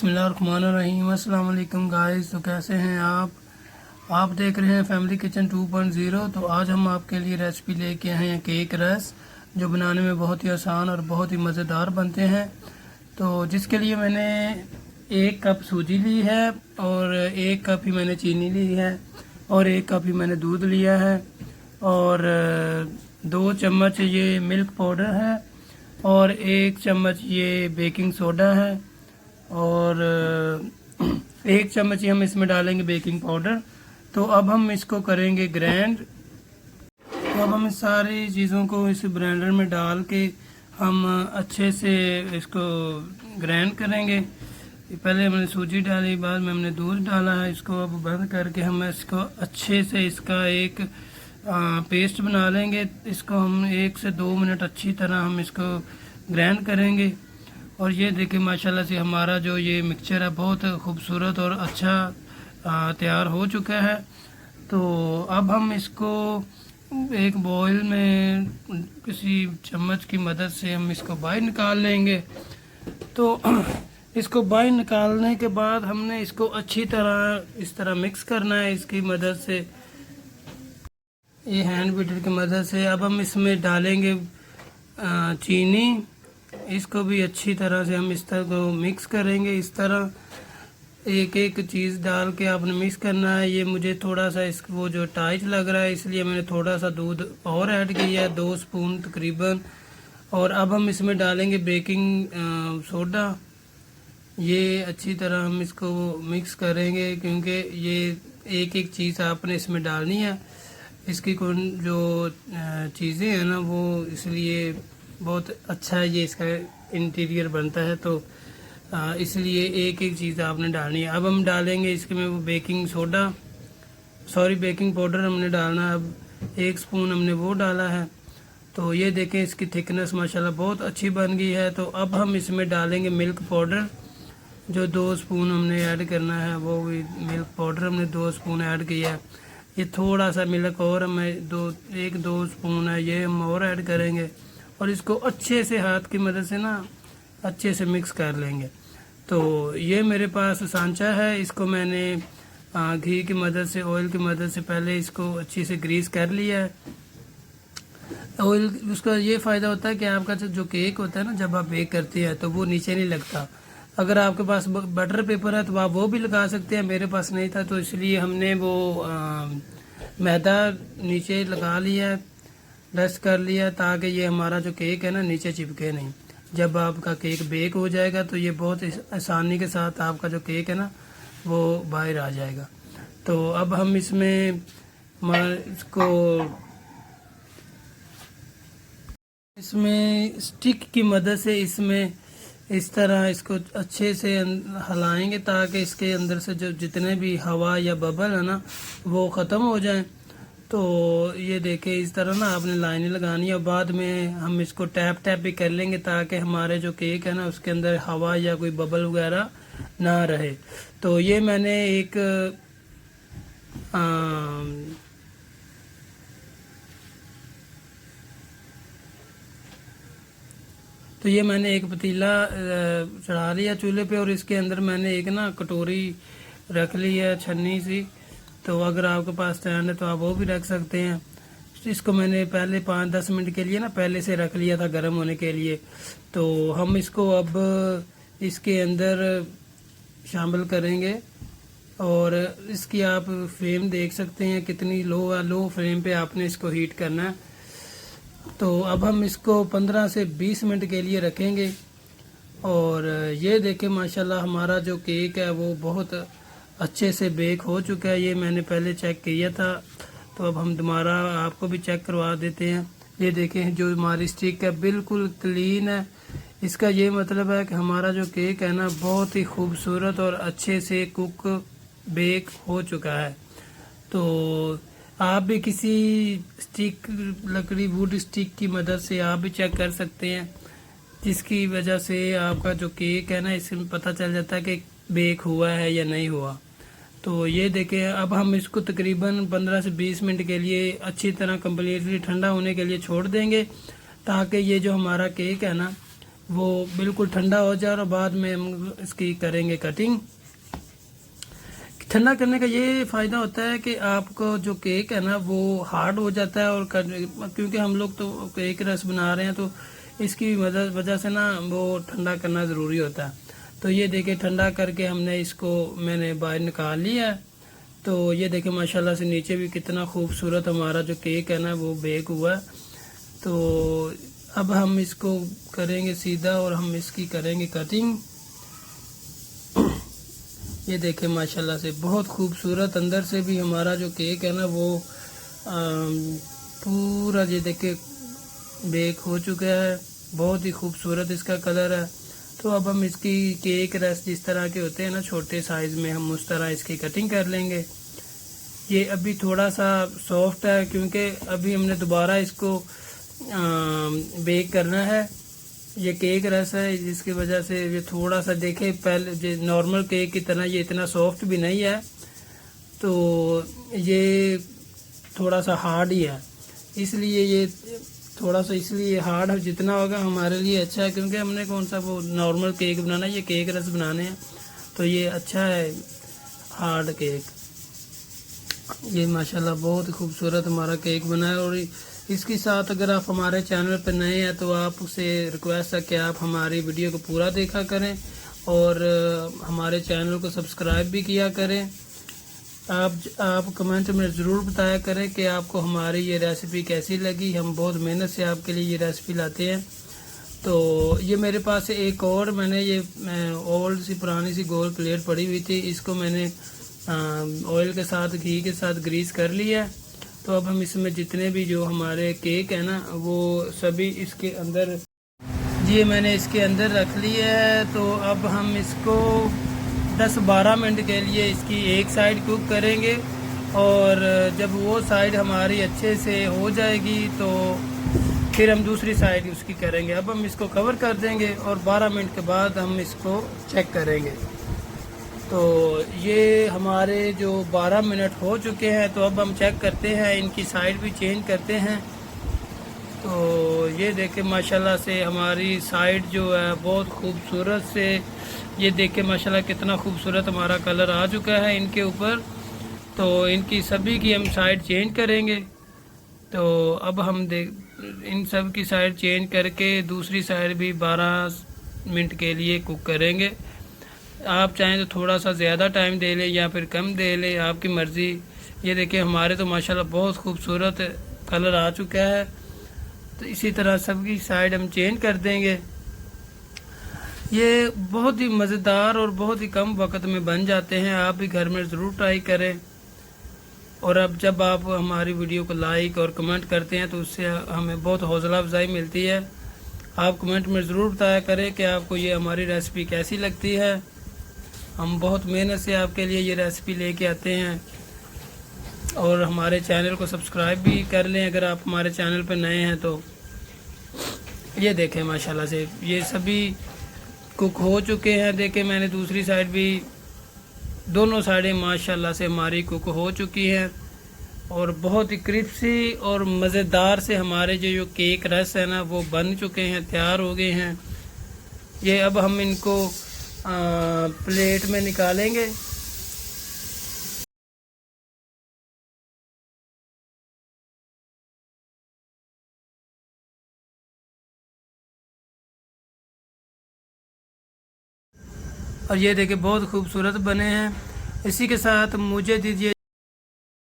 बिस्मिल्लाहिर्रहमानिर्रहीम। अस्सलाम वालेकुम गाइस। तो कैसे हैं आप देख रहे हैं फैमिली किचन 2.0। तो आज हम आपके लिए रेसिपी लेके आए हैं केक रस, जो बनाने में बहुत ही आसान और बहुत ही मज़ेदार बनते हैं। तो जिसके लिए मैंने 1 कप सूजी ली है और 1 कप ही मैंने चीनी ली है और 1 कप ही मैंने दूध लिया है और 2 चम्मच ये मिल्क पाउडर है और 1 चम्मच ये बेकिंग सोडा है और 1 चम्मच ही हम इसमें डालेंगे बेकिंग पाउडर। तो अब हम इसको करेंगे ग्राइंड। तो अब हम इस सारी चीज़ों को इस ब्लेंडर में डाल के हम अच्छे से इसको ग्राइंड करेंगे। पहले हमने सूजी डाली, बाद में हमने दूध डाला है। इसको अब बंद करके हम इसको अच्छे से इसका एक पेस्ट बना लेंगे। इसको हम 1 से 2 मिनट अच्छी तरह हम इसको ग्राइंड करेंगे। और ये देखिए माशाल्लाह से हमारा जो ये मिक्सचर है बहुत खूबसूरत और अच्छा तैयार हो चुका है। तो अब हम इसको एक बॉईल में किसी चम्मच की मदद से हम इसको बाहर निकाल लेंगे। तो इसको बाहर निकालने के बाद हमने इसको अच्छी तरह इस तरह मिक्स करना है इसकी मदद से, ये हैंड बीटर की मदद से। अब हम इसमें डालेंगे चीनी। इसको भी अच्छी तरह से हम इस तरह को मिक्स करेंगे। इस तरह एक एक चीज़ डाल के आपने मिक्स करना है। ये मुझे थोड़ा सा वो जो टाइट लग रहा है, इसलिए मैंने थोड़ा सा दूध और ऐड किया है, 2 स्पून तकरीबन। और अब हम इसमें डालेंगे बेकिंग सोडा। ये अच्छी तरह हम इसको मिक्स करेंगे क्योंकि ये एक एक चीज़ आपने इसमें डालनी है। इसकी जो चीज़ें हैं ना वो इसलिए बहुत अच्छा है, ये इसका इंटीरियर बनता है। तो इसलिए एक एक चीज़ आपने डालनी है। अब हम डालेंगे इसके में वो बेकिंग पाउडर हमने डालना है। अब 1 स्पून हमने वो डाला है। तो ये देखें इसकी थिकनेस माशाल्लाह बहुत अच्छी बन गई है। तो अब हम इसमें डालेंगे मिल्क पाउडर, जो 2 स्पून हमने ऐड करना है। वो भी मिल्क पाउडर हमने 2 स्पून ऐड किया है। ये थोड़ा सा मिल्क और हमें 1-2 स्पून है, ये हम और ऐड करेंगे और इसको अच्छे से हाथ की मदद से ना अच्छे से मिक्स कर लेंगे। तो ये मेरे पास सांचा है, इसको मैंने घी की मदद से, ऑयल की मदद से पहले इसको अच्छे से ग्रीस कर लिया है। ऑयल उसका ये फ़ायदा होता है कि आपका जो केक होता है ना, जब आप बेक करते हैं तो वो नीचे नहीं लगता। अगर आपके पास बटर पेपर है तो आप वो भी लगा सकते हैं, मेरे पास नहीं था तो इसलिए हमने वो मैदा नीचे लगा लिया, डस्ट कर लिया, ताकि ये हमारा जो केक है ना नीचे चिपके नहीं। जब आपका केक बेक हो जाएगा तो ये बहुत आसानी के साथ आपका जो केक है ना वो बाहर आ जाएगा। तो अब हम इसमें इसमें स्टिक की मदद से इसमें इस तरह इसको अच्छे से हिलाएंगे ताकि इसके अंदर से जो जितने भी हवा या बबल है ना वो ख़त्म हो जाए। तो ये देखें इस तरह ना आपने लाइनें लगानी है और बाद में हम इसको टैप भी कर लेंगे ताकि हमारे जो केक है ना उसके अंदर हवा या कोई बबल वगैरह ना रहे। तो ये मैंने एक एक पतीला चढ़ा लिया चूल्हे पे और इसके अंदर मैंने एक ना कटोरी रख ली है, छन्नी सी। तो अगर आपके पास स्टैंड है तो आप वो भी रख सकते हैं। इसको मैंने पहले 5-10 मिनट के लिए ना पहले से रख लिया था गर्म होने के लिए। तो हम इसको अब इसके अंदर शामिल करेंगे और इसकी आप फ्लेम देख सकते हैं कितनी लो है। लो फ्लेम पे आपने इसको हीट करना है। तो अब हम इसको 15 से 20 मिनट के लिए रखेंगे और ये देखें माशाल्लाह हमारा जो केक है वो बहुत अच्छे से बेक हो चुका है। ये मैंने पहले चेक किया था, तो अब हम दोबारा आपको भी चेक करवा देते हैं। ये देखें जो हमारी स्टिक है बिल्कुल क्लीन है। इसका ये मतलब है कि हमारा जो केक है ना बहुत ही खूबसूरत और अच्छे से बेक हो चुका है। तो आप भी किसी स्टिक वुड स्टिक की मदद से आप भी चेक कर सकते हैं, जिसकी वजह से आपका जो केक है ना इसमें पता चल जाता है कि बेक हुआ है या नहीं हुआ। तो ये देखें अब हम इसको तकरीबन 15 से 20 मिनट के लिए अच्छी तरह कम्प्लीटली ठंडा होने के लिए छोड़ देंगे ताकि ये जो हमारा केक है ना वो बिल्कुल ठंडा हो जाए और बाद में हम इसकी करेंगे कटिंग। ठंडा करने का ये फ़ायदा होता है कि आपको जो केक है ना वो हार्ड हो जाता है, और क्योंकि हम लोग तो केक रस बना रहे हैं तो इसकी वजह से ना वो ठंडा करना ज़रूरी होता है। तो ये देखिए ठंडा करके मैंने बाहर निकाल लिया है। तो ये देखिए माशाल्लाह से नीचे भी कितना खूबसूरत हमारा जो केक है ना वो बेक हुआ है। तो अब हम इसको करेंगे सीधा और हम इसकी करेंगे कटिंग। ये देखें माशाल्लाह से बहुत खूबसूरत अंदर से भी हमारा जो केक है ना वो पूरा ये देखे बेक हो चुका है। बहुत ही खूबसूरत इसका कलर है। तो अब हम इसकी केक रस जिस तरह के होते हैं ना छोटे साइज़ में, हम उस तरह इसकी कटिंग कर लेंगे। ये अभी थोड़ा सा सॉफ्ट है क्योंकि अभी हमने दोबारा इसको बेक करना है। ये केक रस है जिसकी वजह से ये थोड़ा सा देखे पहले जो नॉर्मल केक की तरह ये इतना सॉफ्ट भी नहीं है, तो ये थोड़ा सा हार्ड ही है। इसलिए ये थोड़ा सा इसलिए हार्ड जितना होगा हमारे लिए अच्छा है, क्योंकि हमने कौन सा वो नॉर्मल केक बनाना है, ये केक रस बनाने हैं। तो ये अच्छा है हार्ड केक। ये माशाल्लाह बहुत ही खूबसूरत हमारा केक बना है। और इसके साथ अगर आप हमारे चैनल पर नए हैं तो आपसे रिक्वेस्ट है कि आप हमारी वीडियो को पूरा देखा करें और हमारे चैनल को सब्सक्राइब भी किया करें। आप कमेंट में ज़रूर बताया करें कि आपको हमारी ये रेसिपी कैसी लगी। हम बहुत मेहनत से आपके लिए ये रेसिपी लाते हैं। तो ये मेरे पास एक और मैंने ये ओल्ड सी पुरानी सी गोल प्लेट पड़ी हुई थी, इसको मैंने ऑयल के साथ घी के साथ ग्रीस कर लिया है। तो अब हम इसमें जितने भी जो हमारे केक है ना वो सभी इसके अंदर ये मैंने इसके अंदर रख लिया है। तो अब हम इसको 10-12 मिनट के लिए इसकी एक साइड कुक करेंगे, और जब वो साइड हमारी अच्छे से हो जाएगी तो फिर हम दूसरी साइड उसकी करेंगे। अब हम इसको कवर कर देंगे और 12 मिनट के बाद हम इसको चेक करेंगे। तो ये हमारे जो 12 मिनट हो चुके हैं, तो अब हम चेक करते हैं, इनकी साइड भी चेंज करते हैं। तो ये देखें माशाल्लाह से हमारी साइड जो है बहुत खूबसूरत से, ये देखें माशाल्लाह कितना खूबसूरत हमारा कलर आ चुका है इनके ऊपर। तो इनकी सभी की हम साइड चेंज करेंगे। तो अब हम इन सब की साइड चेंज करके दूसरी साइड भी 12 मिनट के लिए कुक करेंगे। आप चाहें तो थोड़ा सा ज़्यादा टाइम दे लें या फिर कम दे लें, आपकी मर्ज़ी। ये देखिए हमारे तो माशाल्लाह बहुत खूबसूरत कलर आ चुका है। तो इसी तरह सबकी साइड हम चेंज कर देंगे। ये बहुत ही मज़ेदार और बहुत ही कम वक्त में बन जाते हैं। आप भी घर में ज़रूर ट्राई करें। और अब जब आप हमारी वीडियो को लाइक और कमेंट करते हैं तो उससे हमें बहुत हौसला अफजाई मिलती है। आप कमेंट में ज़रूर बताया करें कि आपको ये हमारी रेसिपी कैसी लगती है। हम बहुत मेहनत से आपके लिए ये रेसिपी लेके आते हैं। और हमारे चैनल को सब्सक्राइब भी कर लें अगर आप हमारे चैनल पर नए हैं तो। ये देखें माशाल्लाह से ये सभी कुक हो चुके हैं। देखें मैंने दूसरी साइड भी, दोनों साइडें माशाल्लाह से हमारी कुक हो चुकी हैं और बहुत ही क्रिस्पी और मज़ेदार से हमारे जो केक रस है ना वो बन चुके हैं, तैयार हो गए हैं। ये अब हम इनको प्लेट में निकालेंगे। और ये देखिए बहुत खूबसूरत बने हैं। इसी के साथ मुझे दीजिए